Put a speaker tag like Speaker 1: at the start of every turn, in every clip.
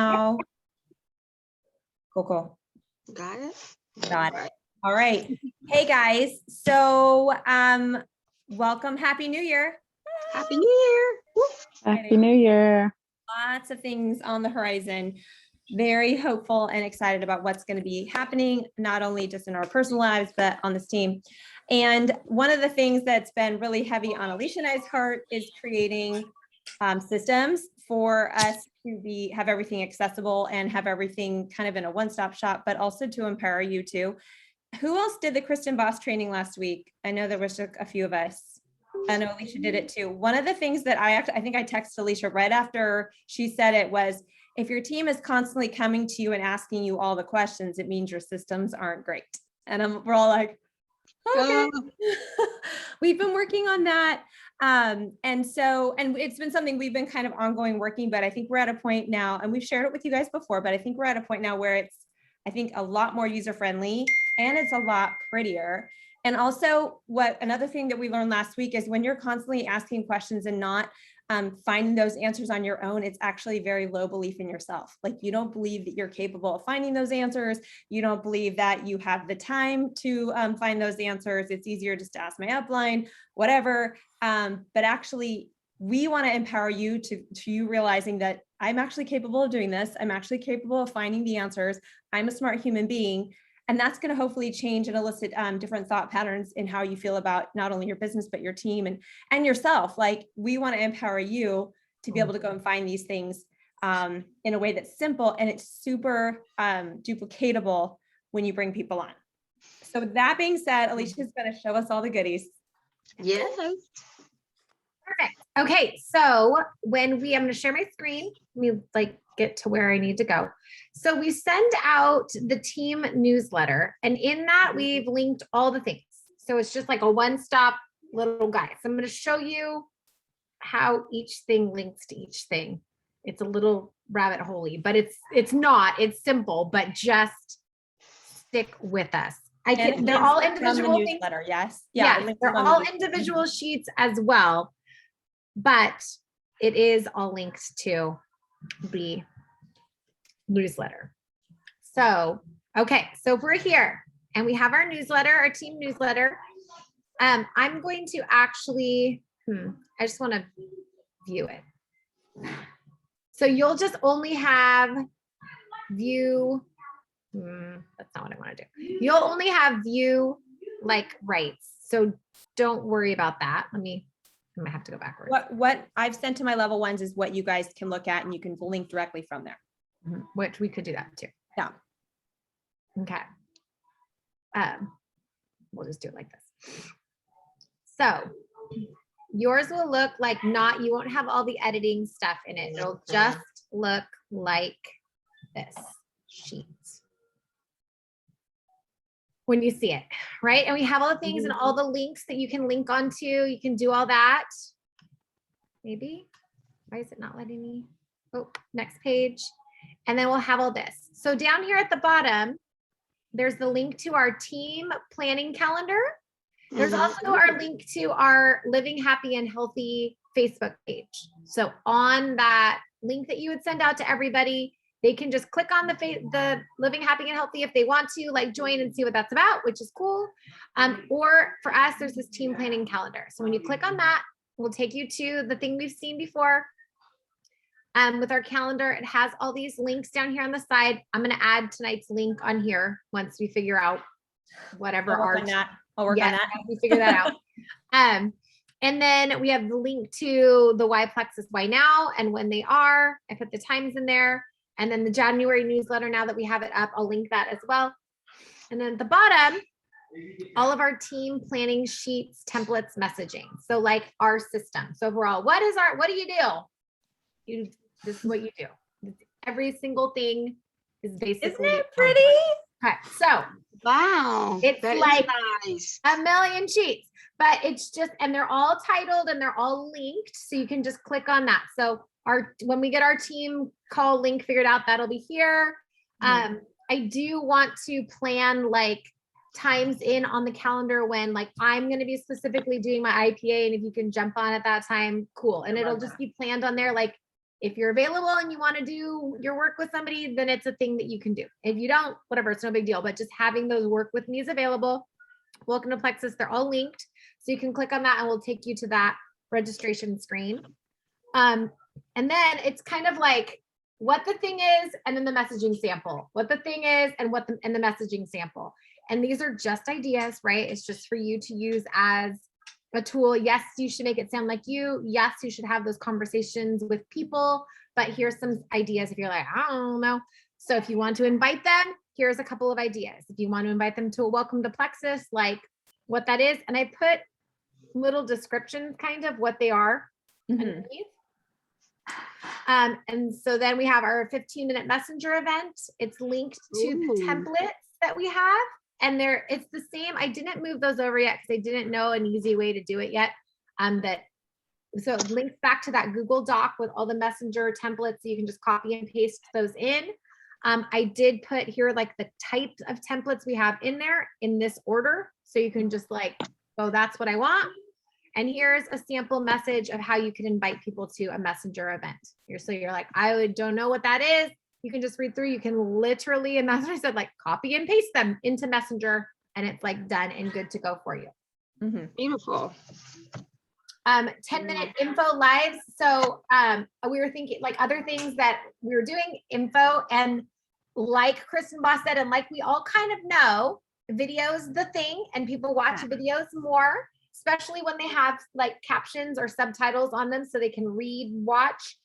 Speaker 1: now. Cool.
Speaker 2: Got it.
Speaker 1: Got it. All right. Hey guys. So welcome. Happy New Year.
Speaker 2: Happy New Year. Woo.
Speaker 3: Happy New Year.
Speaker 1: Lots of things on the horizon. Very hopeful and excited about what's going to be happening, not only just in our personal lives, but on this team. And one of the things that's been really heavy on Alicia and I's heart is creating systems for us to have everything accessible and have everything kind of in a one-stop shop, but also to empower you too. Who else did the Kristen Boss training last week? I know there was a few of us. I know Alicia did it too. One of the things that I think I texted Alicia right after she said it was, if your team is constantly coming to you and asking you all the questions, it means your systems aren't great. And we're all like, okay. We've been working on that. And it's been something we've been kind of ongoing working, but I think we're at a point now, and we've shared it with you guys before, but I think we're at a point now where it's, I think, a lot more user-friendly and it's a lot prettier. And also another thing that we learned last week is when you're constantly asking questions and not finding those answers on your own, it's actually very low belief in yourself. Like you don't believe that you're capable of finding those answers. You don't believe that you have the time to find those answers. It's easier just to ask my upline, whatever. But actually, we want to empower you to you realizing that I'm actually capable of doing this. I'm actually capable of finding the answers. I'm a smart human being. And that's going to hopefully change and elicit different thought patterns in how you feel about not only your business, but your team and yourself. Like we want to empower you to be able to go and find these things in a way that's simple and it's super duplicatable when you bring people on. So with that being said, Alicia is going to show us all the goodies.
Speaker 2: Yes.
Speaker 4: Perfect. Okay, so I'm going to share my screen. Let me get to where I need to go. So we send out the team newsletter, and in that we've linked all the things. So it's just like a one-stop little guide. So I'm going to show you how each thing links to each thing. It's a little rabbit hole-y, but it's not. It's simple, but just stick with us. They're all individual things.
Speaker 1: Yes.
Speaker 4: Yeah, they're all individual sheets as well, but it is all linked to the newsletter. So, okay, so if we're here and we have our newsletter, our team newsletter, I'm going to actually, I just want to view it. So you'll just only have view, that's not what I want to do. You'll only have view rights. So don't worry about that. I might have to go backwards.
Speaker 1: What I've sent to my level ones is what you guys can look at and you can link directly from there.
Speaker 4: Which we could do that too.
Speaker 1: Yeah.
Speaker 4: Okay. We'll just do it like this. So yours will look like you won't have all the editing stuff in it. It'll just look like this sheet. When you see it, right? And we have all the things and all the links that you can link onto. You can do all that. Maybe. Why is it not letting me? Oh, next page. And then we'll have all this. So down here at the bottom, there's the link to our team planning calendar. There's also our link to our Living Happy and Healthy Facebook page. So on that link that you would send out to everybody, they can just click on the Living Happy and Healthy if they want to join and see what that's about, which is cool. Or for us, there's this team planning calendar. So when you click on that, we'll take you to the thing we've seen before. With our calendar, it has all these links down here on the side. I'm going to add tonight's link on here once we figure out whatever
Speaker 1: I'll work on that.
Speaker 4: We figure that out. And then we have the link to the Why Plexus Why Now and when they are. I put the times in there. And then the January newsletter, now that we have it up, I'll link that as well. And then at the bottom, all of our team planning sheets, templates, messaging. So our system. So overall, what do you do? This is what you do. Every single thing is basically.
Speaker 1: Isn't it pretty?
Speaker 4: Okay, so.
Speaker 2: Wow.
Speaker 4: It's
Speaker 2: nice.
Speaker 4: A million sheets, but it's just, and they're all titled and they're all linked. So you can just click on that. So when we get our team call link figured out, that'll be here. I do want to plan times in on the calendar when I'm going to be specifically doing my IPA, and if you can jump on at that time, cool. And it'll just be planned on there. If you're available and you want to do your work with somebody, then it's a thing that you can do. If you don't, whatever, it's no big deal. But just having those work with me's available. Welcome to Plexus. They're all linked. So you can click on that and we'll take you to that registration screen. And then it's kind of like what the thing is and then the messaging sample. What the thing is and the messaging sample. And these are just ideas, right? It's just for you to use as a tool. Yes, you should make it sound like you. Yes, you should have those conversations with people, but here's some ideas if you're like, I don't know. So if you want to invite them, here's a couple of ideas. If you want to invite them to a welcome to Plexus, like what that is. And I put little descriptions kind of what they are underneath. And so then we have our 15-minute messenger event. It's linked to the templates that we have. And it's the same. I didn't move those over yet because I didn't know an easy way to do it yet. So it links back to that Google Doc with all the messenger templates. So you can just copy and paste those in. I did put here like the types of templates we have in there in this order. So you can just like, oh, that's what I want. And here's a sample message of how you can invite people to a messenger event. So you're like, don't know what that is. You can just read through. You can literally, and that's what I said, like copy and paste them into Messenger and it's like done and good to go for you.
Speaker 2: Beautiful.
Speaker 4: 10-minute info lives. So we were thinking like other things that we were doing info, and like Kristen Boss said, and like we all kind of know, video's the thing and people watch videos more, especially when they have like captions or subtitles on them so they can read, watch.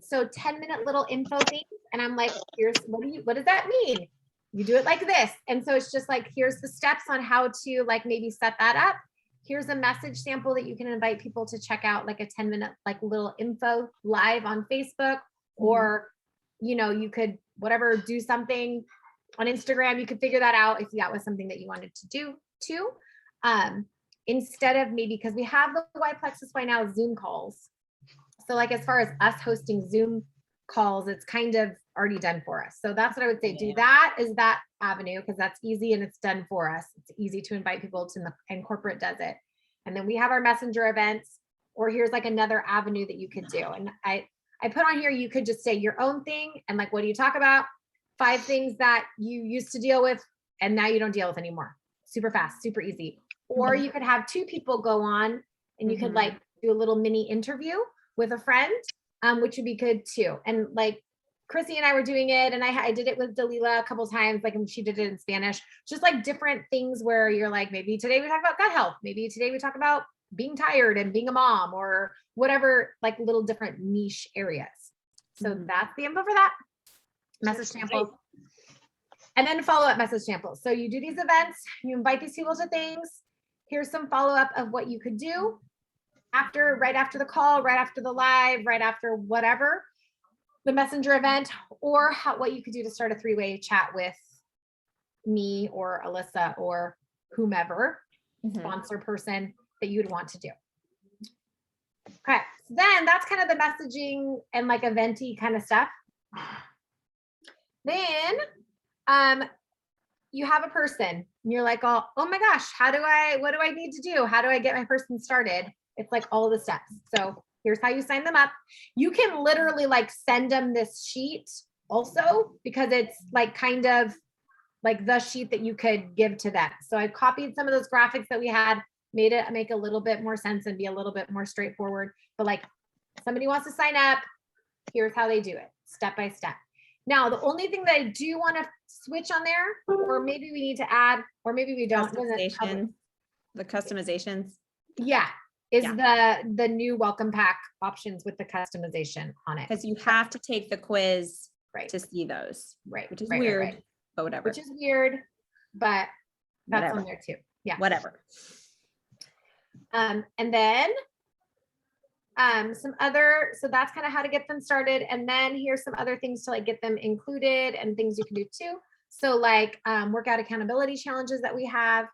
Speaker 4: So 10-minute little info things. And I'm like, what does that mean? You do it like this. And so it's just like, here's the steps on how to like maybe set that up. Here's a message sample that you can invite people to check out, like a 10-minute, like little info live on Facebook, or, you could do something on Instagram. You could figure that out if that was something that you wanted to do too. Instead of maybe, because we have the Why Plexus Why Now Zoom calls. So like, as far as us hosting Zoom calls, it's kind of already done for us. So that's what I would say. Do that is that avenue, because that's easy and it's done for us. It's easy to invite people to, and corporate does it. And then we have our messenger events, or here's like another avenue that you could do. And I put on here, you could just say your own thing. And like, what do you talk about? 5 things that you used to deal with and now you don't deal with anymore. Super fast, super easy. Or you could have 2 people go on and you could like do a little mini interview with a friend, which would be good too. And like Chrissy and I were doing it, and I did it with Dalila a couple of times, like, and she did it in Spanish, just like different things where you're like, maybe today we talk about gut health. Maybe today we talk about being tired and being a mom, or whatever, like little different niche areas. So that's the info for that. Message sample. And then follow-up message samples. So you do these events, you invite these people to things. Here's some follow-up of what you could do right after the call, right after the live, right after whatever, the messenger event, or what you could do to start a 3-way chat with me or Alyssa or whomever, sponsor person that you would want to do. Okay, so then that's kind of the messaging and like eventy kind of stuff. Then you have a person and you're like, oh my gosh, what do I need to do? How do I get my person started? It's like all the steps. So here's how you sign them up. You can literally like send them this sheet also, because it's like kind of like the sheet that you could give to them. So I copied some of those graphics that we had, made it make a little bit more sense and be a little bit more straightforward. But like, somebody wants to sign up, here's how they do it, step by step. Now, the only thing that I do want to switch on there, or maybe we need to add, or maybe we don't.
Speaker 1: The customizations.
Speaker 4: Yeah, is the new welcome pack options with the customization on it.
Speaker 1: Because you have to take the quiz to see those.
Speaker 4: Right.
Speaker 1: Which is weird, but whatever.
Speaker 4: Which is weird, but that's
Speaker 1: Whatever.
Speaker 4: on there too. Yeah.
Speaker 1: Whatever.
Speaker 4: And then some other, so that's kind of how to get them started. And then here's some other things to like get them included and things you can do too. So like workout accountability challenges that we have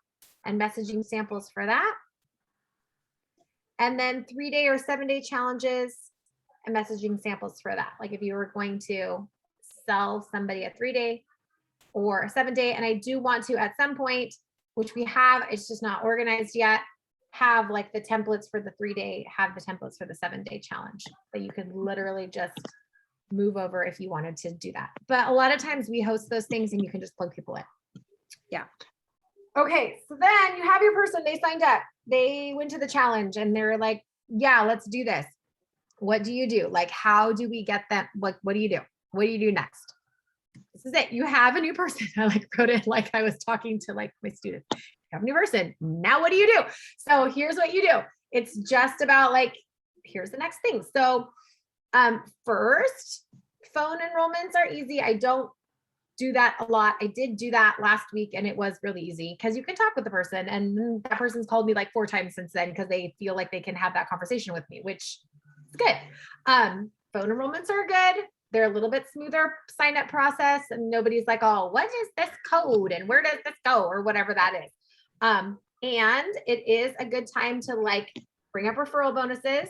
Speaker 4: and messaging samples for that. And then 3-day or 7-day challenges and messaging samples for that. Like if you were going to sell somebody a 3-day or a 7-day, and I do want to at some point, which we have, it's just not organized yet, have like the templates for the 3-day, have the templates for the 7-day challenge that you could literally just move over if you wanted to do that. But a lot of times we host those things and you can just plug people in.
Speaker 1: Yeah.
Speaker 4: Okay, so then you have your person, they signed up, they went to the challenge and they're like, yeah, let's do this. What do you do? Like, how do we get them? What do you do? What do you do next? This is it. You have a new person. I like wrote it like I was talking to like my students. You have a new person. Now what do you do? So here's what you do. It's just about like, here's the next thing. So first, phone enrollments are easy. I don't do that a lot. I did do that last week and it was really easy because you can talk with the person, and that person's called me like 4 times since then because they feel like they can have that conversation with me, which is good. Phone enrollments are good. They're a little bit smoother sign up process and nobody's like, oh, what is this code and where does this go or whatever that is. And it is a good time to like bring up referral bonuses.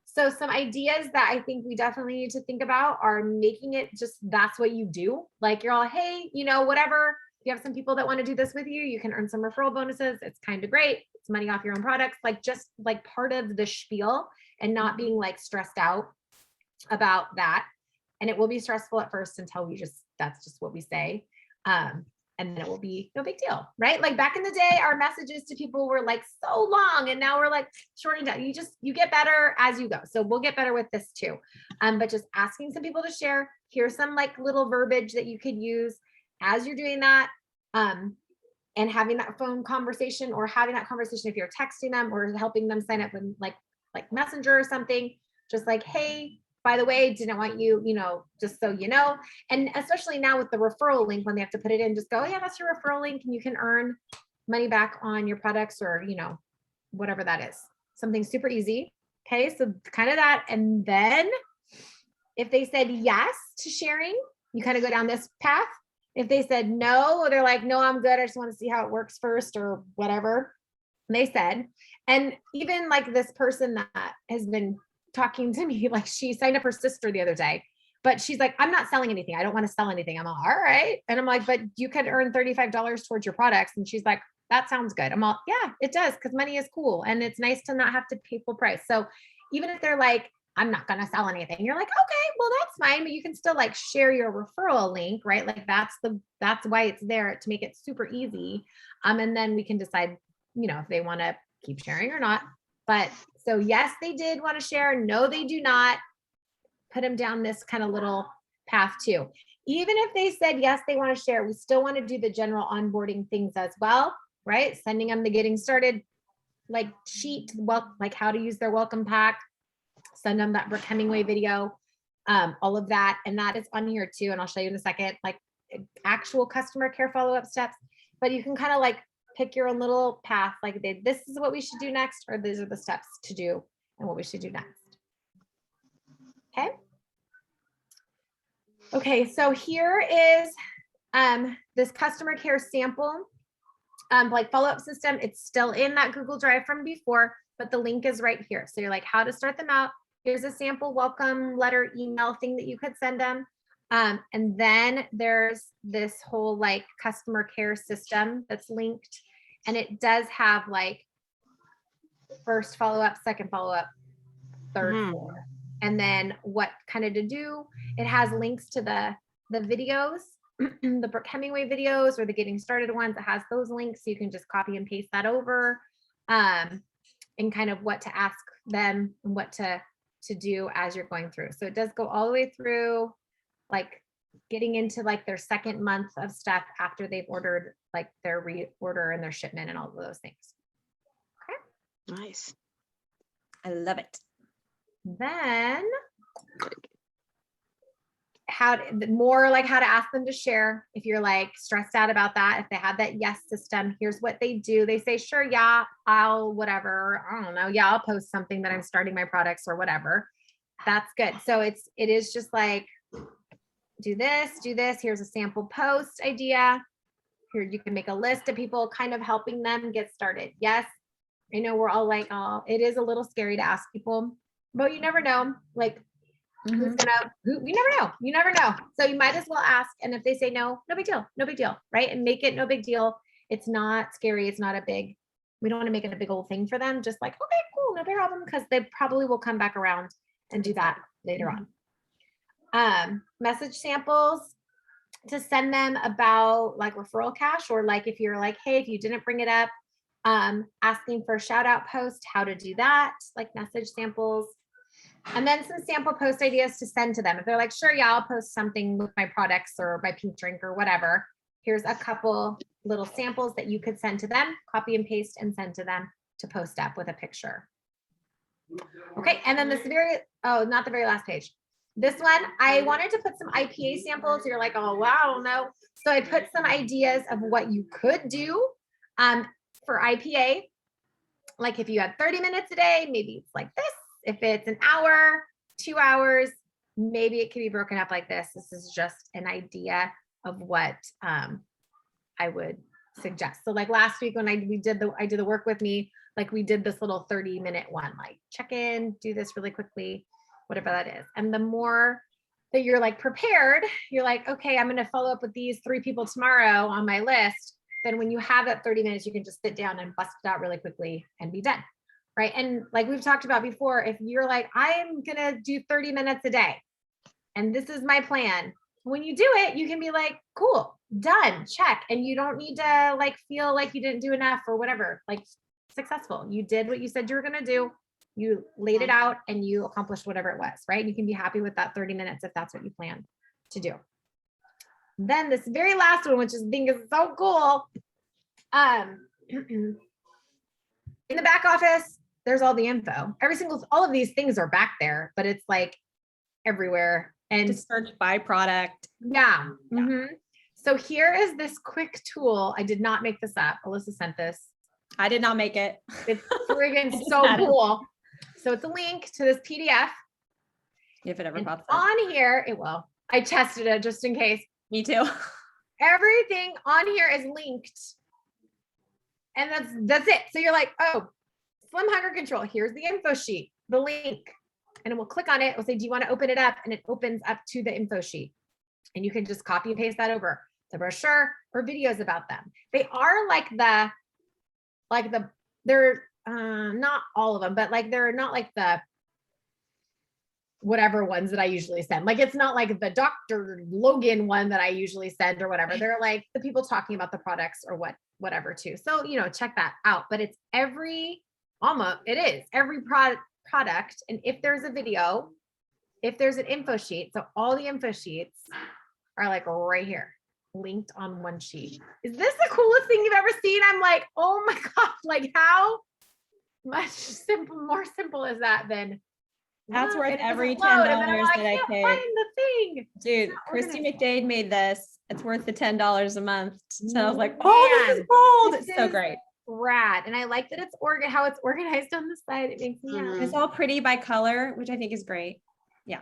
Speaker 4: So some ideas that I think we definitely need to think about are making it just, that's what you do. Like you're all, hey, you know, whatever, you have some people that want to do this with you, you can earn some referral bonuses. It's kind of great. It's money off your own products, like just like part of the spiel and not being like stressed out about that. And it will be stressful at first until that's just what we say. And then it will be no big deal, right? Like back in the day, our messages to people were like so long and now we're like shortening down. You get better as you go. So we'll get better with this too. But just asking some people to share, here's some like little verbiage that you could use as you're doing that. And having that phone conversation or having that conversation if you're texting them or helping them sign up with like Messenger or something, just like, hey, by the way, didn't want you, you know, just so you know, and especially now with the referral link, when they have to put it in, just go, yeah, that's your referral link and you can earn money back on your products or, you know, whatever that is. Something super easy. Okay. So kind of that. And then if they said yes to sharing, you kind of go down this path. If they said no, or they're like, no, I'm good. I just want to see how it works first or whatever they said. And even like this person that has been talking to me, like she signed up her sister the other day, but she's like, I'm not selling anything. I don't want to sell anything. I'm all right. And I'm like, but you could earn $35 towards your products. And she's like, that sounds good. I'm all, yeah, it does. Cause money is cool. And it's nice to not have to pay full price. So even if they're like, I'm not going to sell anything, you're like, okay, well, that's fine. But you can still like share your referral link, right? Like that's why it's there, to make it super easy. And then we can decide, you know, if they want to keep sharing or not. But so yes, they did want to share. No, they do not. Put them down this kind of little path too. Even if they said, yes, they want to share, we still want to do the general onboarding things as well, right? Sending them the getting started like sheet, well, like how to use their welcome pack, send them that Brooke Hemingway video, all of that. And that is on here too. And I'll show you in a second, like actual customer care follow-up steps, but you can kind of like pick your own little path. Like this is what we should do next, or these are the steps to do and what we should do next. Okay. Okay, so here is this customer care sample, like follow-up system. It's still in that Google Drive from before, but the link is right here. So you're like, how to start them out. Here's a sample welcome letter email thing that you could send them. And then there's this whole like customer care system that's linked, and it does have like first follow-up, second follow-up, third, fourth. And then what kind of to do, it has links to the videos, the Brooke Hemingway videos or the getting started ones. It has those links. So you can just copy and paste that over, and kind of what to ask them and what to do as you're going through. So it does go all the way through, like getting into like their second month of stuff after they've ordered like their reorder and their shipment and all of those things. Okay.
Speaker 2: Nice.
Speaker 1: I love it.
Speaker 4: Then more like how to ask them to share. If you're like stressed out about that, if they have that yes system, here's what they do. They say, sure, yeah, I'll whatever. I don't know. Yeah, I'll post something that I'm starting my products or whatever. That's good. So it is just like, do this. Here's a sample post idea. Here you can make a list of people kind of helping them get started. Yes, I know we're all like, oh, it is a little scary to ask people, but you never know. Like, you never know. So you might as well ask. And if they say no big deal, right? And make it no big deal. It's not scary. It's not a big We don't want to make it a big old thing for them. Just like, okay, cool, no problem, because they probably will come back around and do that later on. Message samples to send them about like referral cash, or like if you're like, hey, if you didn't bring it up, asking for a shout out post, how to do that, like message samples. And then some sample post ideas to send to them. If they're like, sure, yeah, I'll post something with my products or my pink drink or whatever. Here's a couple little samples that you could send to them, copy and paste and send to them to post up with a picture. Okay, and then this not the very last page. This one, I wanted to put some IPA samples. You're like, oh, wow, no. So I put some ideas of what you could do for IPA. Like if you had 30 minutes a day, maybe it's like this. If it's an hour, 2 hours, maybe it can be broken up like this. This is just an idea of what I would suggest. So like last week when I did the work with me, like we did this little 30-minute one, like check in, do this really quickly, whatever that is. And the more that you're like prepared, you're like, okay, I'm going to follow up with these 3 people tomorrow on my list. Then when you have that 30 minutes, you can just sit down and bust it out really quickly and be done. Right. And like we've talked about before, if you're like, I'm going to do 30 minutes a day and this is my plan. When you do it, you can be like, cool, done, check. And you don't need to like feel like you didn't do enough or whatever, like successful. You did what you said you were going to do. You laid it out and you accomplished whatever it was, right? You can be happy with that 30 minutes if that's what you plan to do. Then this very last one, which I think is so cool. In the back office, there's all the info. All of these things are back there, but it's like everywhere. And
Speaker 1: To search by product.
Speaker 4: yeah.
Speaker 1: Yeah.
Speaker 4: Mhm. So here is this quick tool. I did not make this up. Alyssa sent this.
Speaker 1: I did not make it.
Speaker 4: It's friggin'
Speaker 1: just
Speaker 4: so
Speaker 1: had it.
Speaker 4: cool. So it's a link to this PDF.
Speaker 1: If it ever
Speaker 4: And
Speaker 1: pops up.
Speaker 4: on here, it will. I tested it just in case.
Speaker 1: Me too.
Speaker 4: Everything on here is linked. And that's it. So you're like, oh, Slim Hunger Control. Here's the info sheet, the link. And it will click on it. We'll say, do you want to open it up? And it opens up to the info sheet. And you can just copy and paste that over the brochure or videos about them. They are they're not all of them, but like they're not like the whatever ones that I usually send. Like it's not like the Dr. Logan one that I usually send or whatever. They're like the people talking about the products or whatever too. So, check that out. But it's every product. And if there's a video, if there's an info sheet, so all the info sheets are like right here, linked on one sheet. Is this the coolest thing you've ever seen? I'm like, oh my God, like how much more simple is that than
Speaker 1: That's worth
Speaker 4: it doesn't
Speaker 1: every
Speaker 4: load, and then I'm
Speaker 1: $10
Speaker 4: like,
Speaker 1: that I
Speaker 4: can't
Speaker 1: paid.
Speaker 4: find the thing.
Speaker 1: Dude,
Speaker 4: not
Speaker 1: Christy
Speaker 4: organized.
Speaker 1: McDade made this. It's worth the $10 a month. So I was like, oh, this is
Speaker 4: Man,
Speaker 1: gold.
Speaker 4: this
Speaker 1: It's so
Speaker 4: is
Speaker 1: great.
Speaker 4: Rad. And I like that it's how it's organized on the side. It makes me happy.
Speaker 1: It's all pretty by color, which I think is great. Yeah.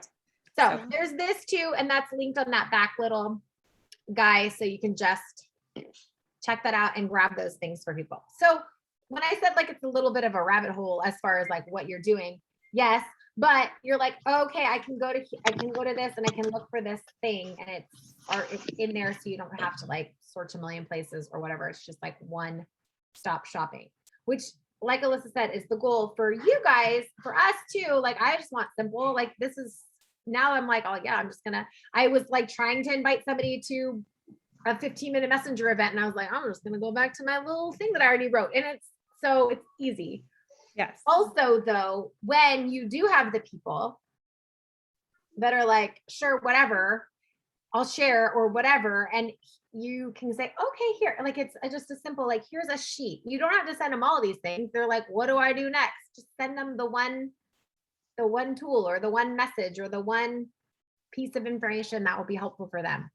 Speaker 4: So there's this too, and that's linked on that back little guy. So you can just check that out and grab those things for people. So when I said like it's a little bit of a rabbit hole as far as like what you're doing, yes, but you're like, okay, I can go to this and I can look for this thing and it's in there, so you don't have to like search a million places or whatever. It's just like one stop shopping, which like Alyssa said is the goal for you guys, for us too. Like I just want simple, like this is now I'm like, oh yeah, I was like trying to invite somebody to a 15-minute messenger event. And I was like, I'm just going to go back to my little thing that I already wrote. And it's easy.
Speaker 1: Yes.
Speaker 4: Also though, when you do have the people that are like, sure, whatever, I'll share or whatever. And you can say, okay, here, like, it's just a simple, like, here's a sheet. You don't have to send them all these things. They're like, what do I do next? Just send them the one tool or the one message or the one piece of information that will be helpful for them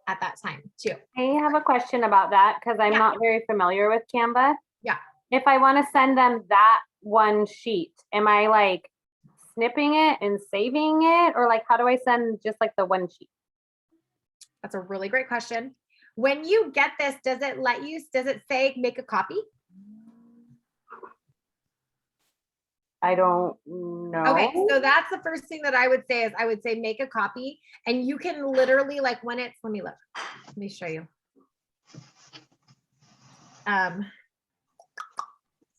Speaker 4: at that time too.
Speaker 3: I have a question about that because I'm
Speaker 4: Yeah.
Speaker 3: not very familiar with Canva.
Speaker 4: Yeah.
Speaker 3: If I want to send them that one sheet, am I like snipping it and saving it? Or like, how do I send just like the one sheet?
Speaker 4: That's a really great question. When you get this, does it say make a copy?
Speaker 3: I don't know.
Speaker 4: Okay, so that's the first thing that I would say is I would say make a copy, and you can literally like when it's, let me look, let me show you.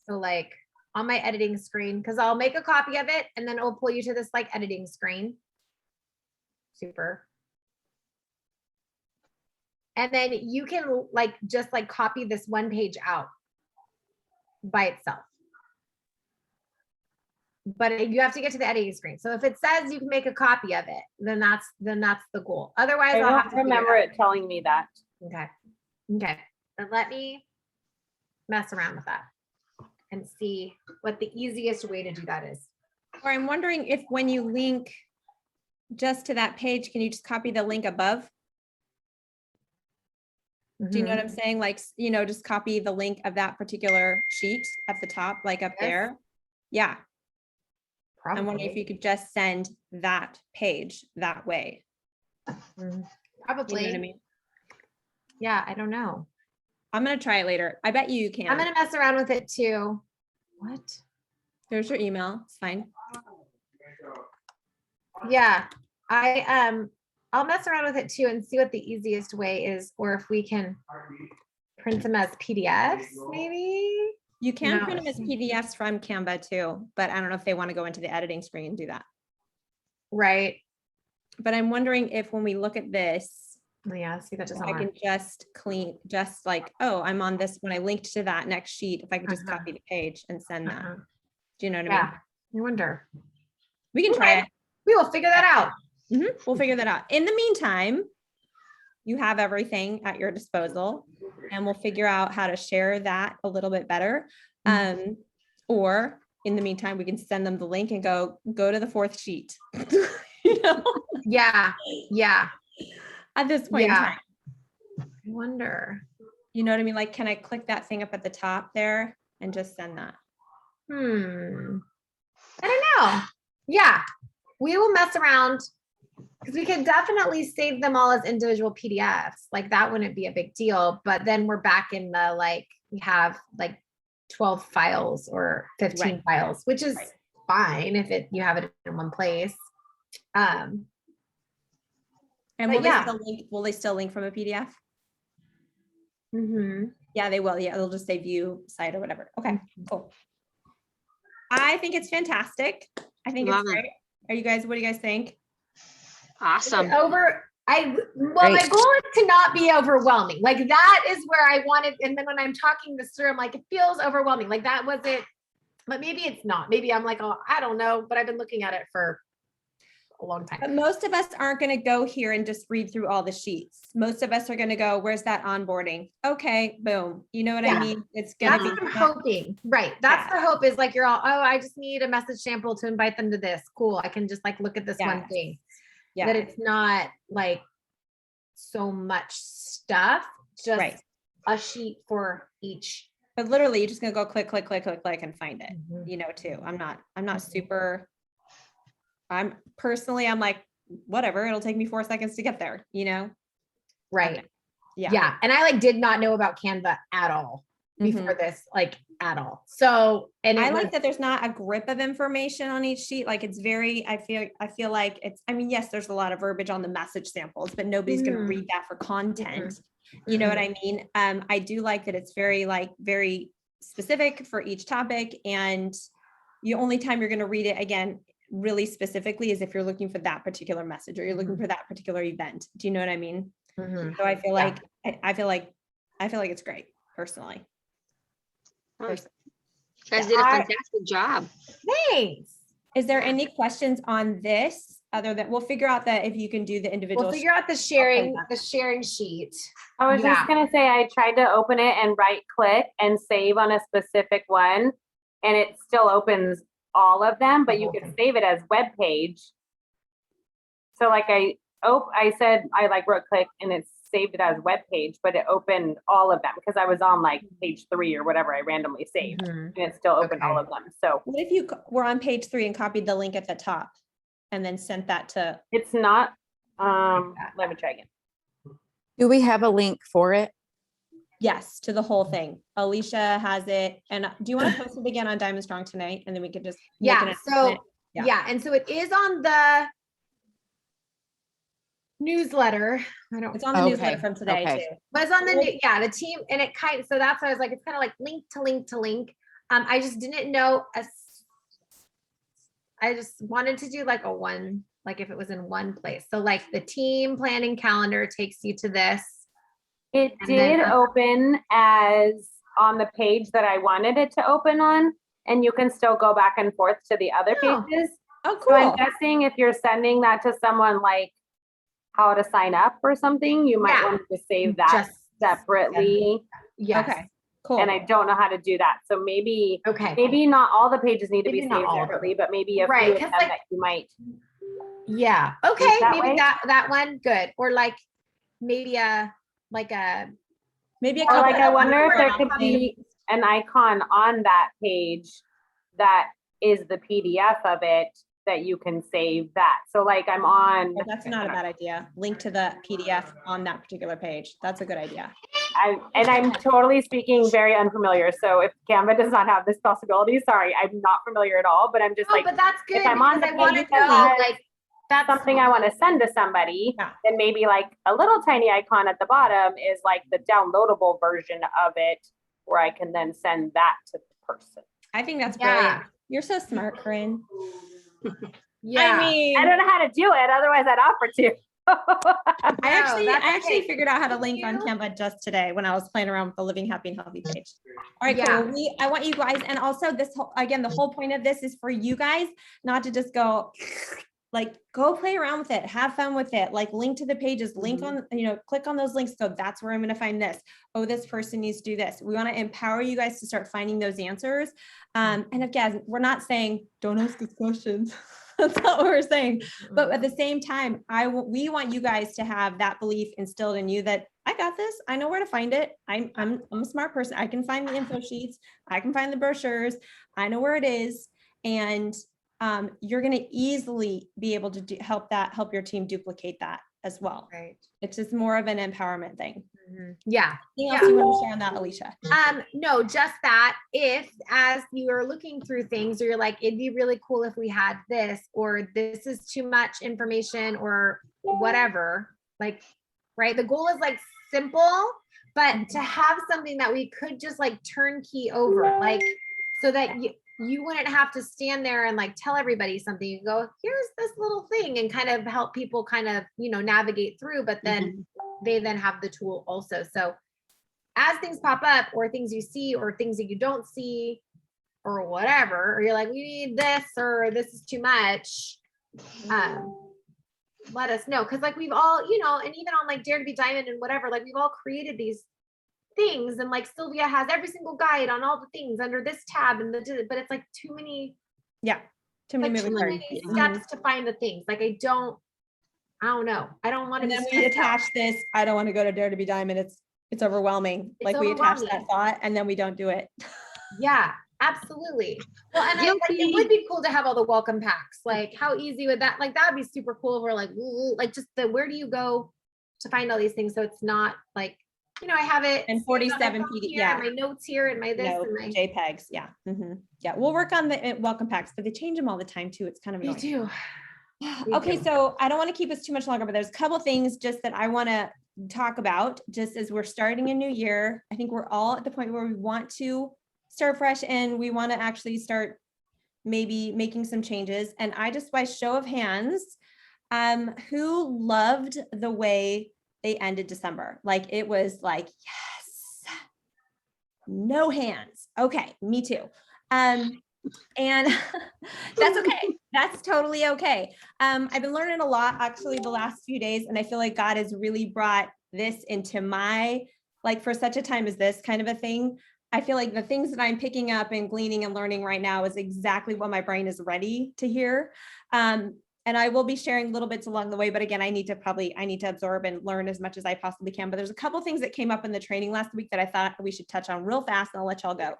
Speaker 4: So like on my editing screen, because I'll make a copy of it and then it'll pull you to this like editing screen. Super. And then you can like just like copy this one page out by itself. But you have to get to the editing screen. So if it says you can make a copy of it, then that's the goal. Otherwise,
Speaker 3: I
Speaker 4: I'll have
Speaker 3: don't
Speaker 4: to figure
Speaker 3: remember
Speaker 4: out.
Speaker 3: it telling me that.
Speaker 4: Okay. Okay. Then let me mess around with that and see what the easiest way to do that is.
Speaker 1: Or I'm wondering if when you link just to that page, can you just copy the link above? Do you know what I'm saying? Like, just copy the link of that particular sheet at the top, like up
Speaker 4: Yes.
Speaker 1: there. Yeah, I'm wondering if
Speaker 4: Probably.
Speaker 1: you could just send that page that way.
Speaker 4: Mhm.
Speaker 1: You know
Speaker 4: Probably.
Speaker 1: what I mean?
Speaker 4: Yeah, I don't know.
Speaker 1: I'm gonna try it later. I bet you can.
Speaker 4: I'm gonna mess around with it too. What?
Speaker 1: There's your email. It's fine.
Speaker 4: Yeah, I'll mess around with it too and see what the easiest way is, or if we can print them as PDFs, maybe.
Speaker 1: You can
Speaker 4: No,
Speaker 1: print them as PDFs from Canva too, but I don't know if they want to go into the editing screen and do that.
Speaker 4: Right.
Speaker 1: But I'm wondering if when we look at this,
Speaker 4: Oh, yeah, see, that doesn't
Speaker 1: I can
Speaker 4: work.
Speaker 1: just like, oh, I'm on this, when I linked to that next sheet, if I could just
Speaker 4: Uh-huh.
Speaker 1: copy the page and send that.
Speaker 4: Uh-huh.
Speaker 1: Do you know what I mean?
Speaker 4: Yeah, I wonder.
Speaker 1: We can try
Speaker 4: Okay.
Speaker 1: it.
Speaker 4: We will figure that out.
Speaker 1: We'll figure that out. In the meantime, you have everything at your disposal and we'll figure out how to share that a little bit better. Or in the meantime, we can send them the link and go to the fourth sheet. You know,
Speaker 4: Yeah, yeah,
Speaker 1: at this point in
Speaker 4: Yeah.
Speaker 1: time,
Speaker 4: I wonder.
Speaker 1: you know what I mean? Like, can I click that thing up at the top there and just send that?
Speaker 4: I don't know. Yeah, we will mess around because we can definitely save them all as individual PDFs. Like that wouldn't be a big deal. But then we're back in the like we have like 12 files or 15
Speaker 1: Right.
Speaker 4: files, which is
Speaker 1: Right.
Speaker 4: fine if you have it in one place.
Speaker 1: And
Speaker 4: But
Speaker 1: will
Speaker 4: yeah.
Speaker 1: they still link from a PDF?
Speaker 4: Mhm.
Speaker 1: Yeah, they will. Yeah, they'll just say view site or whatever. Okay,
Speaker 4: Mm-hmm.
Speaker 1: cool. I think it's fantastic. I think
Speaker 2: Love
Speaker 1: it's
Speaker 2: it.
Speaker 1: great. What do you guys think?
Speaker 2: Awesome.
Speaker 4: Well, my
Speaker 5: Great.
Speaker 4: goal is to not be overwhelming. Like that is where I wanted. And then when I'm talking this through, I'm like, it feels overwhelming. Like that was it. But maybe it's not. Maybe I'm like, oh, I don't know. But I've been looking at it for a long
Speaker 1: But
Speaker 4: time.
Speaker 1: most of us aren't going to go here and just read through all the sheets. Most of us are going to go, where's that onboarding? Okay, boom. You know what I
Speaker 4: Yeah.
Speaker 1: mean? It's going
Speaker 4: That's
Speaker 1: to
Speaker 4: what
Speaker 1: be
Speaker 4: I'm hoping. Right. That's the hope is like you're all, oh, I just need a message sample to invite them to this. Cool. I can just like look at this one
Speaker 1: Yes.
Speaker 4: thing.
Speaker 1: yeah.
Speaker 4: That it's not like so much stuff, just
Speaker 1: Right.
Speaker 4: a sheet for each.
Speaker 1: But literally, you're just going to go click, click, click, click, click and find it,
Speaker 4: Mhm.
Speaker 1: you know, too. I'm not
Speaker 4: Mhm.
Speaker 1: super, I'm like, whatever, it'll take me 4 seconds to get there, you know?
Speaker 4: Right.
Speaker 1: Yeah.
Speaker 4: Yeah. And I like did not know about Canva at all before this, like at all. So, and
Speaker 1: I
Speaker 4: it
Speaker 1: like
Speaker 4: was-
Speaker 1: that there's not a grip of information on each sheet. Like it's very, I feel like it's, I mean, yes, there's a lot of verbiage on the message samples, but nobody's going to
Speaker 4: Mhm.
Speaker 1: read that for content. You know what I mean? I do like that it's very specific for each topic. And the only time you're going to read it again, really specifically is if you're looking for that particular message or you're looking for that particular event. Do you know what I mean?
Speaker 4: Mhm.
Speaker 1: So I feel
Speaker 4: Yeah.
Speaker 1: like, I feel like it's great personally.
Speaker 2: Nice. You guys did a fantastic job.
Speaker 4: Thanks.
Speaker 1: Is there any questions on this other than, we'll figure out that if you can do the individual.
Speaker 4: We'll figure out the sharing
Speaker 1: that.
Speaker 4: sheet.
Speaker 3: I was
Speaker 4: Yeah.
Speaker 3: just gonna say, I tried to open it and right click and save on a specific one, and it still opens all of them, but you
Speaker 4: whole
Speaker 3: can
Speaker 4: thing.
Speaker 3: save it as web page. So like I said, I like right click and it saved it as web page, but it opened all of them because I was on like page 3 or whatever I randomly saved,
Speaker 4: Mhm.
Speaker 3: and it still opened all
Speaker 4: Okay.
Speaker 3: of them. So
Speaker 1: What if you were on page 3 and copied the link at the top and then sent that to,
Speaker 3: it's not, let me try again.
Speaker 5: Do we have a link for it?
Speaker 1: yes, to the whole thing? Alicia has it. And do you want to post it again on Diamond Strong tonight? And then we could just. make an
Speaker 4: Yeah. So,
Speaker 1: announcement? Yeah.
Speaker 4: yeah. And so it is on the newsletter. I don't
Speaker 1: It's on the
Speaker 5: Okay,
Speaker 1: newsletter from today
Speaker 5: okay.
Speaker 1: too.
Speaker 4: But it's on the new, yeah, the team, and it kind of, so that's why I was like, it's kind of like link to link to link. I just didn't know, I just wanted to do like a one, like if it was in one place. So like the team planning calendar takes you to this.
Speaker 3: It
Speaker 4: And then-
Speaker 3: did open as on the page that I wanted it to open on, and you can still go back and forth to the other
Speaker 4: Oh.
Speaker 3: pages.
Speaker 1: Oh,
Speaker 3: So I'm
Speaker 1: cool.
Speaker 3: guessing if you're sending that to someone like how to sign up or something, you might
Speaker 4: Yeah.
Speaker 3: want to save that
Speaker 4: Just
Speaker 3: separately.
Speaker 4: Yes.
Speaker 1: Okay, cool.
Speaker 3: And I don't know how to do that. So maybe
Speaker 4: Okay.
Speaker 3: not all the pages need to
Speaker 4: Maybe
Speaker 3: be
Speaker 4: not
Speaker 3: saved
Speaker 4: all of them.
Speaker 3: separately, but maybe a
Speaker 4: Right,
Speaker 3: few of
Speaker 4: 'cause,
Speaker 3: them
Speaker 4: like-
Speaker 3: that you might.
Speaker 4: Yeah. Okay.
Speaker 3: that
Speaker 4: Maybe
Speaker 3: way?
Speaker 4: that one. Good. Or like maybe like a,
Speaker 1: Maybe a
Speaker 3: Or
Speaker 1: couple.
Speaker 3: like, I
Speaker 1: of
Speaker 3: wonder if there
Speaker 1: different
Speaker 3: could be an icon on that page that is the PDF of it that you can save that. So like I'm on,
Speaker 1: Oh, that's not a bad idea. Link to the PDF on that particular page. That's a good idea.
Speaker 3: I'm totally speaking very unfamiliar. So if Canva does not have this possibility, sorry, I'm not familiar at all, but I'm just
Speaker 4: oh,
Speaker 3: like,
Speaker 4: but that's good.
Speaker 3: I'm on
Speaker 4: because
Speaker 3: the
Speaker 4: I want to
Speaker 3: page that
Speaker 4: know
Speaker 3: has
Speaker 4: like that's
Speaker 3: something I want to send to somebody,
Speaker 1: Yeah.
Speaker 3: then maybe like a little tiny icon at the bottom is like the downloadable version of it, where I can then send that to the person.
Speaker 1: I think that's
Speaker 4: Yeah.
Speaker 1: brilliant. You're so smart, Corinne.
Speaker 4: Yeah.
Speaker 1: I mean,
Speaker 3: I don't know how to do it, otherwise I'd offer to.
Speaker 1: I actually
Speaker 4: that's okay.
Speaker 1: figured out how to link on
Speaker 4: You-
Speaker 1: Canva just today when I was playing around with the Living Happy and Healthy page. All right,
Speaker 4: Yeah.
Speaker 1: cool. I want you guys, and also this whole, again, the whole point of this is for you guys not to just go like, go play around with it, have fun with it, like link to the pages, link on, click on those links. So that's where I'm going to find this. Oh, this person needs to do this. We want to empower you guys to start finding those answers. And again, we're not saying don't ask us questions. That's not what we're saying. But at the same time, we want you guys to have that belief instilled in you that I got this. I know where to find it. I'm a smart person. I can find the info sheets. I can find the brochures. I know where it is. And you're going to easily be able to help your team duplicate that as well.
Speaker 4: Right.
Speaker 1: It's just more of an empowerment thing.
Speaker 4: Yeah.
Speaker 1: Anything else you want to share on that, Alicia?
Speaker 4: No, just that if as you are looking through things, or you're like, it'd be really cool if we had this, or this is too much information, or whatever, like, right? The goal is like simple, but to have something that we could just like turnkey over, like, so that you wouldn't have to stand there and like tell everybody something. You go, here's this little thing, and kind of help people kind of, navigate through, but then they then have the tool also. So as things pop up, or things you see, or things that you don't see, or whatever, or you're like, we need this, or this is too much, let us know. Cause like we've all, and even on like Dare to be Diamond and whatever, like we've all created these things, and like Sylvia has every single guide on all the things under this tab, and but it's like too many,
Speaker 1: Yeah. Too many
Speaker 4: like too
Speaker 1: moving
Speaker 4: many
Speaker 1: parts.
Speaker 4: steps to find the things. Like I don't know. I don't want to
Speaker 1: And
Speaker 4: be
Speaker 1: then we
Speaker 4: stressed out.
Speaker 1: attach this, I don't want to go to Dare to be Diamond. It's overwhelming.
Speaker 4: It's
Speaker 1: Like we attach that
Speaker 4: overwhelming.
Speaker 1: thought and then we don't do it.
Speaker 4: Yeah, absolutely. Well, and it
Speaker 2: Guilty.
Speaker 4: would be cool to have all the welcome packs. Like, how easy would that? Like, that'd be super cool. We're like just where do you go to find all these things? So it's not like, I have it
Speaker 1: And
Speaker 4: saved on my
Speaker 1: 47
Speaker 4: phone
Speaker 1: PD,
Speaker 4: here,
Speaker 1: yeah.
Speaker 4: and my notes here, and my this,
Speaker 1: No,
Speaker 4: and my.
Speaker 1: JPEGs. Yeah. Yeah. We'll work on the welcome packs, but they change them all the time too. It's kind of
Speaker 4: Me
Speaker 1: annoying.
Speaker 4: too. Me
Speaker 1: Okay,
Speaker 4: too.
Speaker 1: so I don't want to keep us too much longer, but there's a couple things just that I want to talk about just as we're starting a new year. I think we're all at the point where we want to start fresh and we want to actually start maybe making some changes. And I just, by show of hands, who loved the way they ended December? Like it was like, yes, no hands. Okay, me too. And that's okay. That's totally okay. I've been learning a lot actually the last few days, and I feel like God has really brought this into my, like for such a time as this kind of a thing. I feel like the things that I'm picking up and gleaning and learning right now is exactly what my brain is ready to hear. And I will be sharing little bits along the way, but again, I need to absorb and learn as much as I possibly can. But there's a couple things that came up in the training last week that I thought we should touch on real fast, and I'll let y'all go.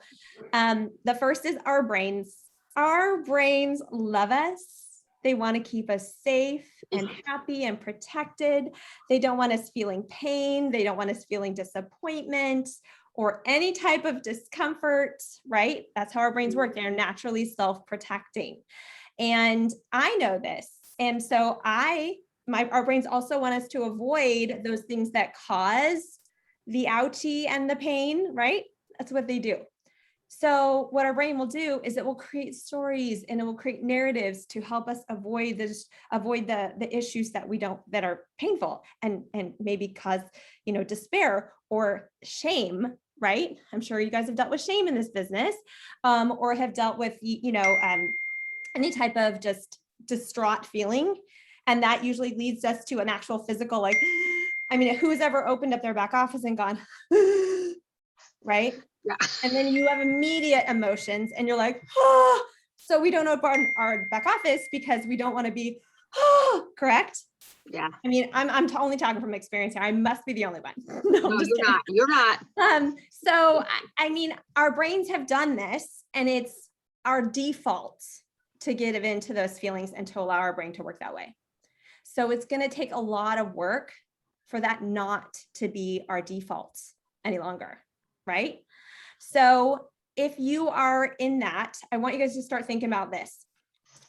Speaker 1: The first is our brains. Our brains love us. They want to keep us safe and happy and protected. They don't want us feeling pain. They don't want us feeling disappointment or any type of discomfort, right? That's how our brains work. They're naturally self-protecting. And I know this. And so our brains also want us to avoid those things that cause the ouchie and the pain, right? That's what they do. So what our brain will do is it will create stories and it will create narratives to help us avoid the issues that are painful and maybe cause, despair or shame, right? I'm sure you guys have dealt with shame in this business, or have dealt with, any type of just distraught feeling. And that usually leads us to an actual physical, like, I mean, who's ever opened up their back office and gone, right?
Speaker 2: Yeah.
Speaker 1: And then you have immediate emotions and you're like, oh, so we don't open our back office because we don't want to be, correct?
Speaker 2: Yeah.
Speaker 1: I mean, I'm only talking from experience here. I must be the only one. No,
Speaker 2: No,
Speaker 1: I'm just
Speaker 2: you're
Speaker 1: kidding.
Speaker 2: not. You're not.
Speaker 1: So I mean, our brains have done this and it's our default to get into those feelings and to allow our brain to work that way. So it's going to take a lot of work for that not to be our default any longer, right? So if you are in that, I want you guys to start thinking about this.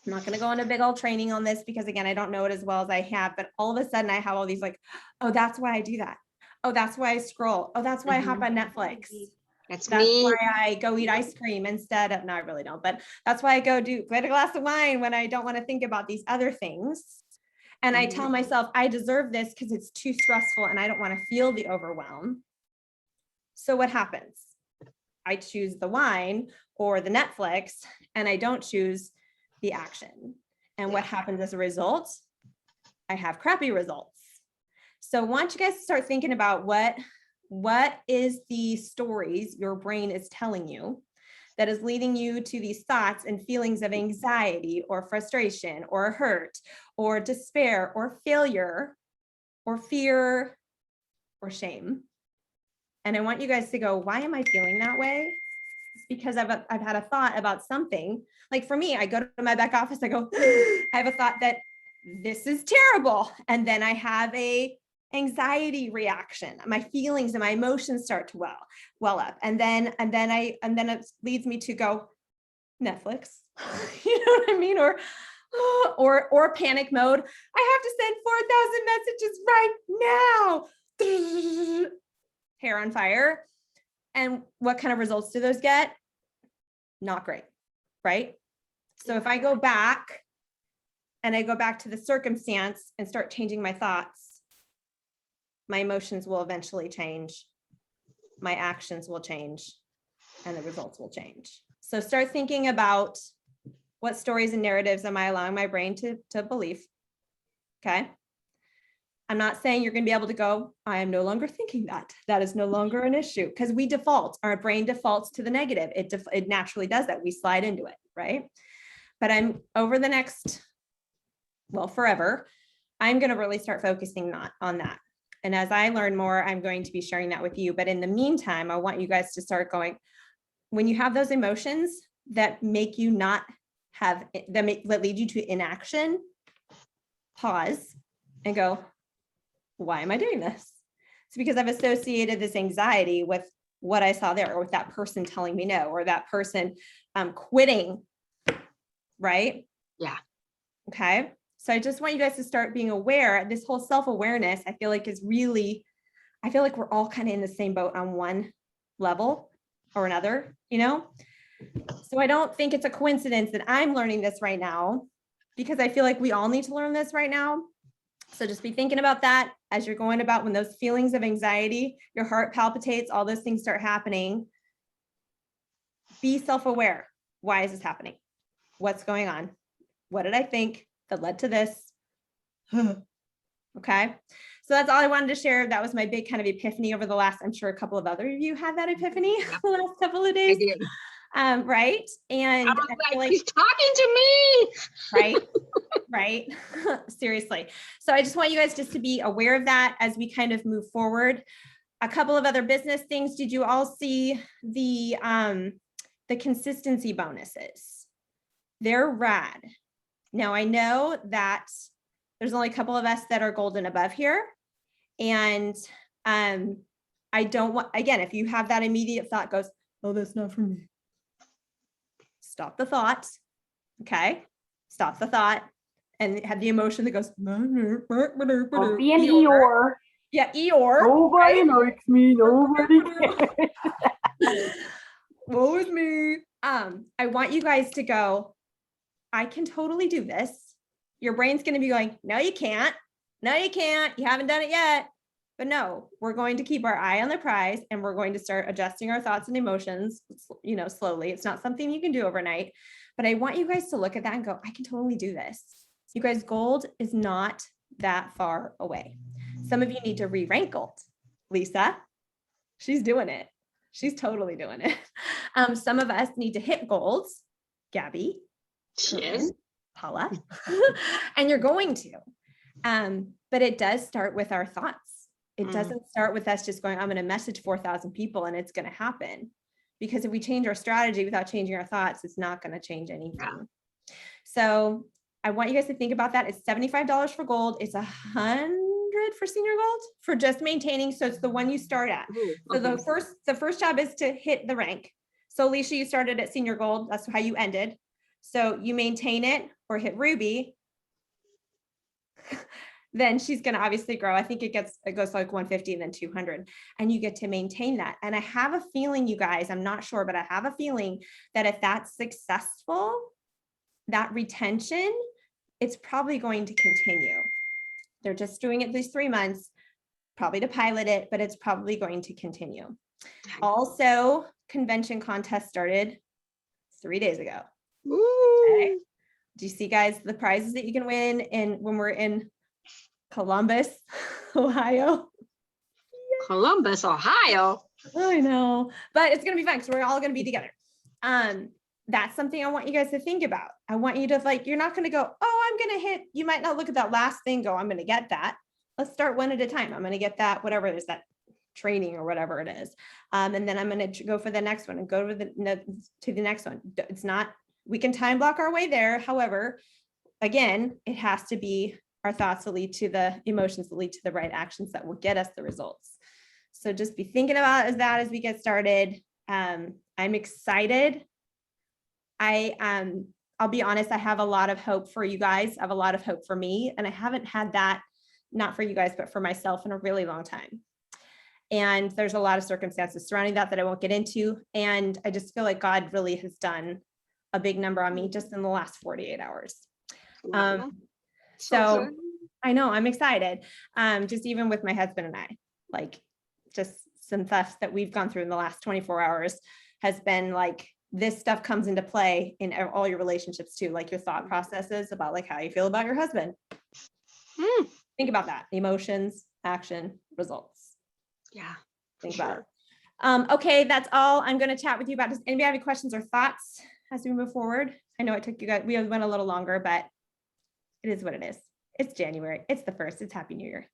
Speaker 1: I'm not going to go on a big old training on this because again, I don't know it as well as I have, but all of a sudden I have all these like, oh, that's why I do that. Oh, that's why I scroll. Oh, that's why I hop on Netflix.
Speaker 2: That's
Speaker 1: That's
Speaker 2: me.
Speaker 1: why I go eat ice cream instead of, no, I really don't, but that's why I go get a glass of wine when I don't want to think about these other things. And I tell myself, I deserve this because it's too stressful and I don't want to feel the overwhelm. So what happens? I choose the wine or the Netflix and I don't choose the action. And what happens as a result? I have crappy results. So I want you guys to start thinking about what is the stories your brain is telling you that is leading you to these thoughts and feelings of anxiety or frustration or hurt or despair or failure or fear or shame. And I want you guys to go, why am I feeling that way? It's because I've had a thought about something. Like for me, I go to my back office, I go, I have a thought that this is terrible. And then I have a anxiety reaction. My feelings and my emotions start to well up. And then it leads me to go Netflix. You know what I mean? Or panic mode. I have to send 4,000 messages right now. Hair on fire. And what kind of results do those get? Not great, right? So if I go back and I go back to the circumstance and start changing my thoughts, my emotions will eventually change, my actions will change, and the results will change. So start thinking about what stories and narratives am I allowing my brain to believe, okay? I'm not saying you're going to be able to go, I am no longer thinking that. That is no longer an issue because we default, our brain defaults to the negative. It naturally does that. We slide into it, right? But I'm over the next, forever, I'm going to really start focusing on that. And as I learn more, I'm going to be sharing that with you. But in the meantime, I want you guys to start going, when you have those emotions that make you not have, that lead you to inaction, pause and go, why am I doing this? It's because I've associated this anxiety with what I saw there, or with that person telling me no, or that person quitting, right?
Speaker 2: Yeah.
Speaker 1: Okay. So I just want you guys to start being aware. This whole self-awareness, I feel like we're all kind of in the same boat on one level or another, So I don't think it's a coincidence that I'm learning this right now, because I feel like we all need to learn this right now. So just be thinking about that as you're going about when those feelings of anxiety, your heart palpitates, all those things start happening. Be self-aware. Why is this happening? What's going on? What did I think that led to this? Okay. So that's all I wanted to share. That was my big kind of epiphany over the last, I'm sure a couple of other of you had that epiphany the last couple of
Speaker 2: I
Speaker 1: days.
Speaker 2: did.
Speaker 1: Right. And
Speaker 2: I was
Speaker 1: I feel
Speaker 2: like, he's talking to me.
Speaker 1: right. Right. Seriously. So I just want you guys just to be aware of that as we kind of move forward. A couple of other business things. Did you all see the consistency bonuses? They're rad. Now I know that there's only a couple of us that are golden above here. And I don't want, again, if you have that immediate thought goes, oh, that's not for me. Stop the thought. Okay. Stop the thought and have the emotion that goes,
Speaker 3: Don't be an Eeyore.
Speaker 1: yeah, Eeyore.
Speaker 3: Nobody likes me. Nobody cares.
Speaker 1: woe is me. I want you guys to go, I can totally do this. Your brain's going to be going, no, you can't. No, you can't. You haven't done it yet. But no, we're going to keep our eye on the prize and we're going to start adjusting our thoughts and emotions, slowly. It's not something you can do overnight, but I want you guys to look at that and go, I can totally do this. You guys, gold is not that far away. Some of you need to re-rank gold. Lisa, she's doing it. She's totally doing it. Some of us need to hit golds. Gabby,
Speaker 2: Yes.
Speaker 1: Paula, and you're going to. But it does start with our thoughts. It doesn't start with us just going, I'm going to message 4,000 people and it's going to happen. Because if we change our strategy without changing our thoughts, it's not going to change anything. So I want you guys to think about that. It's $75 for gold. It's $100 for senior gold for just maintaining. So it's the one you start at.
Speaker 2: Ooh,
Speaker 1: So the
Speaker 2: okay.
Speaker 1: first job is to hit the rank. So Alicia, you started at senior gold. That's how you ended. So you maintain it or hit ruby. Then she's going to obviously grow. I think it goes like 150 and then 200, and you get to maintain that. And I have a feeling, you guys, I'm not sure, but I have a feeling that if that's successful, that retention, it's probably going to continue. They're just doing it these 3 months, probably to pilot it, but it's probably going to continue. Also, convention contest started 3 days ago.
Speaker 2: Ooh.
Speaker 1: Okay. Do you see, guys, the prizes that you can win when we're in Columbus, Ohio?
Speaker 2: Columbus, Ohio.
Speaker 1: I know, but it's going to be fun because we're all going to be together. That's something I want you guys to think about. I want you to you're not going to go, oh, I'm going to hit, you might not look at that last thing, go, I'm going to get that. Let's start one at a time. I'm going to get that, whatever it is, that training or whatever it is. And then I'm going to go for the next one and go to the next one. It's not, we can time block our way there. However, again, it has to be our thoughts that lead to the emotions that lead to the right actions that will get us the results. So just be thinking about that as we get started. I'm excited. I'll be honest, I have a lot of hope for you guys. I have a lot of hope for me, and I haven't had that, not for you guys, but for myself in a really long time. And there's a lot of circumstances surrounding that I won't get into. And I just feel like God really has done a big number on me just in the last 48 hours. So
Speaker 2: good.
Speaker 1: I know I'm excited. Just even with my husband and I, just some stuff that we've gone through in the last 24 hours has been this stuff comes into play in all your relationships too, like your thought processes about how you feel about your husband. Think about that. Emotions, action, results.
Speaker 2: Yeah.
Speaker 1: Think about it. Okay, that's all I'm going to chat with you about. Does anybody have any questions or thoughts as we move forward? I know it took you guys, we went a little longer, but it is what it is. It's January. It's the 1st. It's Happy New Year.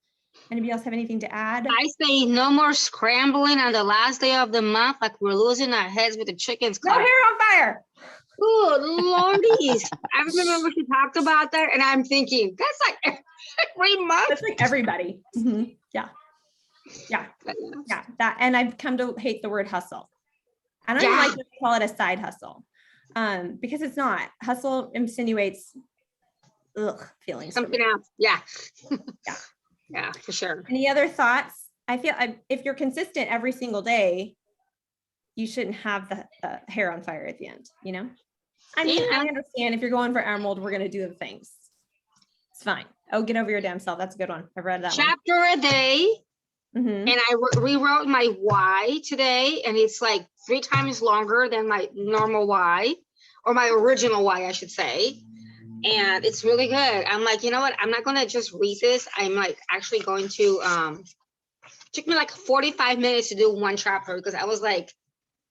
Speaker 1: Anybody else have anything to add?
Speaker 2: I say no more scrambling on the last day of the month, like we're losing our heads with the chickens.
Speaker 1: No hair on fire.
Speaker 2: Good lordies. I remember she talked about that, and I'm thinking, that's like every month.
Speaker 1: That's like everybody. Mhm. Yeah. That, and I've come to hate the word hustle. I don't even like to call it a side hustle, because it's not. Hustle insinuates feelings.
Speaker 2: Something else. Yeah.
Speaker 1: Yeah.
Speaker 2: Yeah, for sure.
Speaker 1: Any other thoughts? I feel if you're consistent every single day, you shouldn't have the hair on fire at the end, I mean,
Speaker 2: Yeah.
Speaker 1: I understand if you're going for emerald, we're going to do the things. It's fine. Oh, get over your damn self. That's a good one. I've read that
Speaker 2: Chapter a day.
Speaker 1: one. Mhm.
Speaker 2: And I rewrote my why today, and it's 3 times longer than my normal why, or my original why, I should say. And it's really good. I'm like, you know what? I'm not going to just read this. I'm actually going to, took me 45 minutes to do one chapter, because I was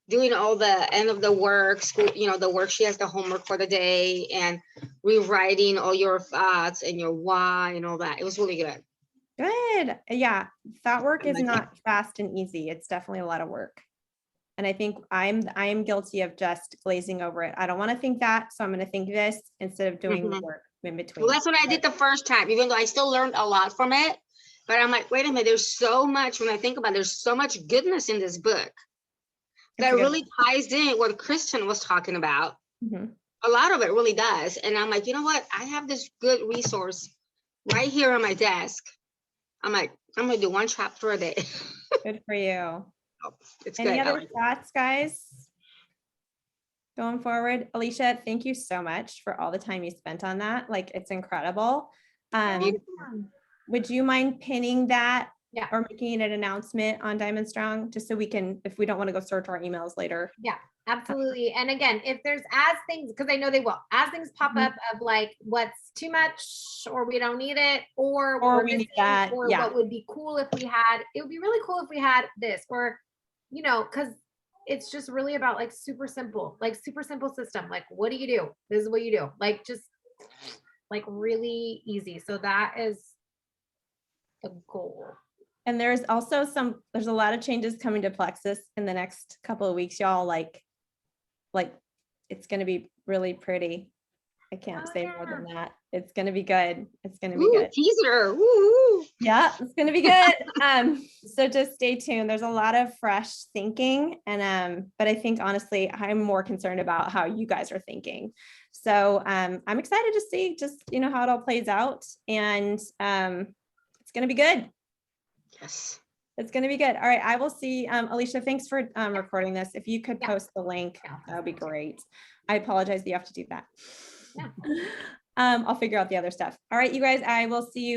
Speaker 2: doing all the end of the work, school, the work she has, the homework for the day, and rewriting all your thoughts and your why and all that. It was really good.
Speaker 1: Good. Yeah. Thought work is
Speaker 2: like
Speaker 1: not fast and easy. It's definitely a lot of work. And I think I am guilty of just glazing over it. I don't want to think that, so I'm going to think this instead of doing the work in between.
Speaker 2: Well, that's what I did the first time, even though I still learned a lot from it. But I'm like, wait a minute, there's so much, when I think about it, there's so much goodness in this book that really ties in what Kristen was talking about.
Speaker 1: Mhm.
Speaker 2: A lot of it really does. And I'm like, you know what? I have this good resource right here on my desk. I'm like, I'm going to do one chapter a day.
Speaker 1: Good for you.
Speaker 2: It's
Speaker 1: Any
Speaker 2: good.
Speaker 1: other thoughts, guys? going forward. Alicia, thank you so much for all the time you spent on that. Like, it's incredible. Would you mind pinning that?
Speaker 4: Yeah.
Speaker 1: Or making an announcement on Diamond Strong, just so we can, if we don't want to go search our emails later.
Speaker 4: Absolutely. And again, if there's as things, because I know they will, as things pop
Speaker 1: Mhm.
Speaker 4: up of like what's too much or we don't need it or
Speaker 1: Or
Speaker 4: we're
Speaker 1: we need
Speaker 4: missing,
Speaker 1: that,
Speaker 4: or
Speaker 1: yeah.
Speaker 4: what would be cool if we had, it would be really cool if we had this, or, you know, because it's just really about like super simple system. Like, what do you do? This is what you do. Like, just like really easy. So that is the goal.
Speaker 1: And there's also there's a lot of changes coming to Plexus in the next couple of weeks, y'all. Like it's gonna be really pretty. I can't
Speaker 4: Oh,
Speaker 1: say more
Speaker 4: yeah.
Speaker 1: than that. It's gonna be good. It's gonna be
Speaker 2: Ooh,
Speaker 1: good.
Speaker 2: teaser. Woo.
Speaker 1: Yeah, it's gonna be good. So just stay tuned. There's a lot of fresh thinking, and but I think honestly, I'm more concerned about how you guys are thinking. So I'm excited to see just how it all plays out, and it's gonna be good.
Speaker 2: Yes.
Speaker 1: It's gonna be good. All right, I will see. Alicia, thanks for recording this. If you could
Speaker 4: Yeah.
Speaker 1: post the link,
Speaker 4: Yeah, I'll post
Speaker 1: that would be
Speaker 4: it too.
Speaker 1: great. I apologize that you have to do that.
Speaker 4: Yeah.
Speaker 1: I'll figure out the other stuff. All right, you guys, I will see you